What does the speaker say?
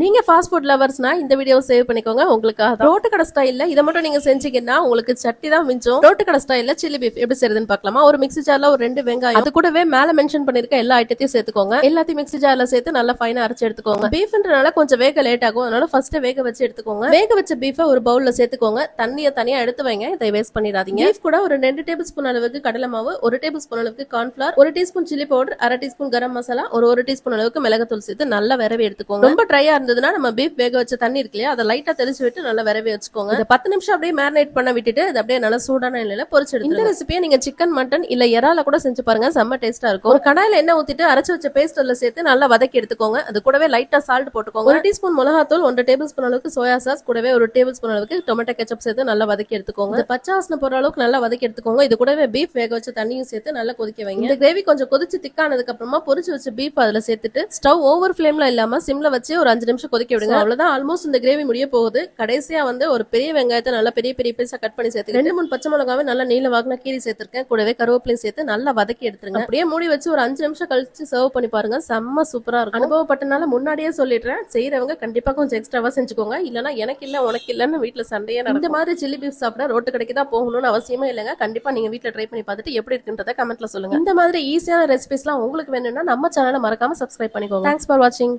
நீங்க fast food லவர்ஸ்னா இந்த video save பண்ணிக்கோங்க உங்களுக்காக. ரோட்டு கடை ஸ்டைல்ல இதை மட்டும் நீங்க செஞ்சீங்கன்னா உங்களுக்கு சட்டி தான் மிஞ்சும். ரோட்டு கடை ஸ்டைல்ல சில்லி பீஃப் எப்படி செய்யறதுன்னு பார்க்கலாமா? ஒரு மிக்ஸி ஜார்ல ஒரு 2 வெங்காயம், அது கூடவே மேல மென்ஷன் பண்ணிருக்க எல்லா ஐட்டத்தையும் சேர்த்துக்கோங்க. எல்லாத்தையும் மிக்ஸி ஜார்ல சேர்த்து நல்லா ஃபைனா அரைச்சு எடுத்துக்கோங்க. பீஃப்ன்றனால கொஞ்சம் வேக லேட் ஆகும், அதனால ஃபர்ஸ்ட் வேக வச்சு எடுத்துக்கோங்க. வேக வச்ச பீஃபை ஒரு பவுல்ல சேர்த்துக்கோங்க. தண்ணியை தனியா எடுத்து வைங்க, இதை வேஸ்ட் பண்ணிடாதீங்க. பீஃப் கூட ஒரு 2 டேபிள் ஸ்பூன் அளவுக்கு கடலை மாவு, 1 டேபிள் ஸ்பூன் அளவுக்கு cornflour, 1 teaspoon chilli powder, 1/2 teaspoon garam masala, ஒரு டீஸ்பூன் அளவுக்கு மிளகாத்தூள் சேர்த்து நல்லா விரவி எடுத்துக்கோங்க. ரொம்ப ட்ரையா இருந்ததுன்னா நம்ம பீஃப் வேக வச்ச தண்ணி இருக்கு இல்லையா, அதை லைட்டா தெளிச்சு விட்டு நல்லா விரவி வச்சுக்கோங்க. 10 நிமிஷம் அப்படியே மேரினேட் பண்ண விட்டுட்டு அது அப்படியே நல்லா சூடான எண்ணெயில பொரிச்சு எடுத்து. இந்த ரெசிபியை நீங்க சிக்கன், மட்டன் இல்ல இறால கூட செஞ்சு பாருங்க, செம்ம டேஸ்டா இருக்கும். ஒரு கடாயில எண்ணெய் ஊத்திட்டு அரைச்சு வச்ச பேஸ்ட் அதுல சேர்த்து நல்லா வதக்கி எடுத்துக்கோங்க. அது கூடவே லைட்டா சால்ட் போட்டுக்கோங்க. 1 டீஸ்பூன் மிளகாத்தூள், 1 டேபிள் ஸ்பூன் அளவுக்கு சோயா சாஸ், கூடவே 1 டேபிள் ஸ்பூன் அளவுக்கு டொமேட்டோ கெச்சப் சேர்த்து நல்லா வதக்கி எடுத்துக்கோங்க. பச்சை வாசனை போற அளவுக்கு நல்லா வதக்கி எடுத்துக்கோங்க. இது கூடவே பீஃப் வேக வச்ச தண்ணியும் சேர்த்து நல்லா கொதிக்க வைங்க. இந்த கிரேவி கொஞ்சம் கொதிச்சு திக்கானதுக்கு அப்புறமா பொரிச்சு வச்ச பீஃப் அதுல சேர்த்துட்டு ஸ்டவ் ஓவர் ஃபிளேம்ல இல்லாம சிம்ல வச்சு ஒரு 5 நிமிஷம் கொதிக்க விடுங்க. அவ்வளவுதான், ஆல்மோஸ்ட் இந்த கிரேவி முடிய போகுது. கடைசியா ஒரு பெரிய வெங்காயத்தை நல்லா பெரிய பெரிய பீஸா கட் பண்ணி சேர்த்து 2-3 பச்சை மிளகாவை நல்லா நீல வாக்குல கீரி சேர்த்திருக்கேன். கூடவே கருவேப்பிலையும் சேர்த்து நல்லா வதக்கி எடுத்துருங்க. அப்படியே மூடி வச்சு ஒரு 5 நிமிஷம் கழிச்சு சர்வ் பண்ணி பாருங்க, செம்ம சூப்பரா இருக்கும். அனுபவப்பட்டனால முன்னாடியே சொல்லிடுறேன், செய்யறவங்க கண்டிப்பா கொஞ்சம் எக்ஸ்ட்ராவா செஞ்சுக்கோங்க. இல்லனா எனக்கு இல்ல உனக்கு இல்லன்னு வீட்டுல சண்டையே நடக்கும். இந்த மாதிரி சில்லி பீஃப் சாப்பிட ரோட்டு கடைக்கு தான் போகணும்னு அவசியமே இல்லைங்க. கண்டிப்பா நீங்க வீட்டுல ட்ரை பண்ணி பார்த்துட்டு எப்படி இருக்குன்றத கமெண்ட்ல சொல்லுங்க. இந்த மாதிரி ஈஸியான ரெசிபிஸ்லாம் உங்களுக்கு வேணும்னா நம்ம சேனலை மறக்காம சப்ஸ்கிரைப் பண்ணிக்கோங்க. தேங்க்ஸ் ஃபார் வாட்சிங்.